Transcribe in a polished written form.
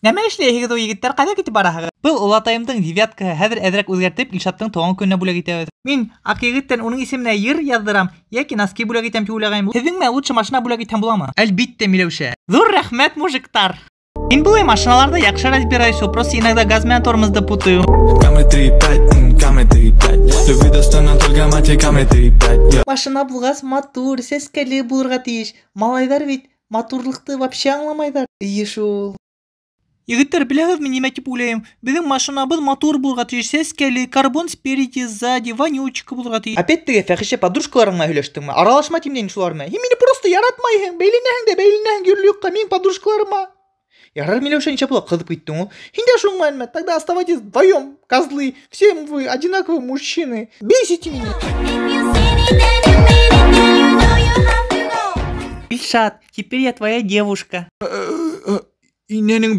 Näme eşleyhigi o yigitler kayda gitip barahıgı? Бұл Улатайымдың девяткаһы хәзер әҙерәк үҙгәртеп Илшаттың тыуған көнөнә бүләк итәбеҙ. Мин акъегиттән уның исеменә йыр яҙҙырам, йәки носки бүләк итәм тип уйлағайным. Һеҙҙең лучше машина бүләк итһәм буламы? Әлбиттә, Миләүшә. Ҙур рәхмәт, мужиктар. Мин булай машиналарда яҡшы разбираюсь, просто иногда газ менән тормозды путаю. Машина булғас матур, сәскәле булырға тейеш. Малайҙар бит матурлыҡты вообще аңламайҙар. Эйе шул. Егеттер, беләһеҙме нимә тип уйлайым? Беҙҙең машинабыҙ матур булырға тейеш, сәскәле, карбон спереди, сзади, вонючка булырға тейеш. Опять теге фәхишә подружкаларыңа һөйләштеңме? Аралашма тим дә шулар менән. Һин мине просто яратмайһың. Бәйләнәһең йөрөлө юҡҡа мин подружкаларыма. Ярар, Миләүшә, ничә була ҡыҙып киттең ул? Һин дә шуңмы әлмә? Тогда оставайтесь вдвоем, козлы. Все вы одинаковые мужчины. Бесите меня. Ильшат, теперь я твоя девушка. Инәнең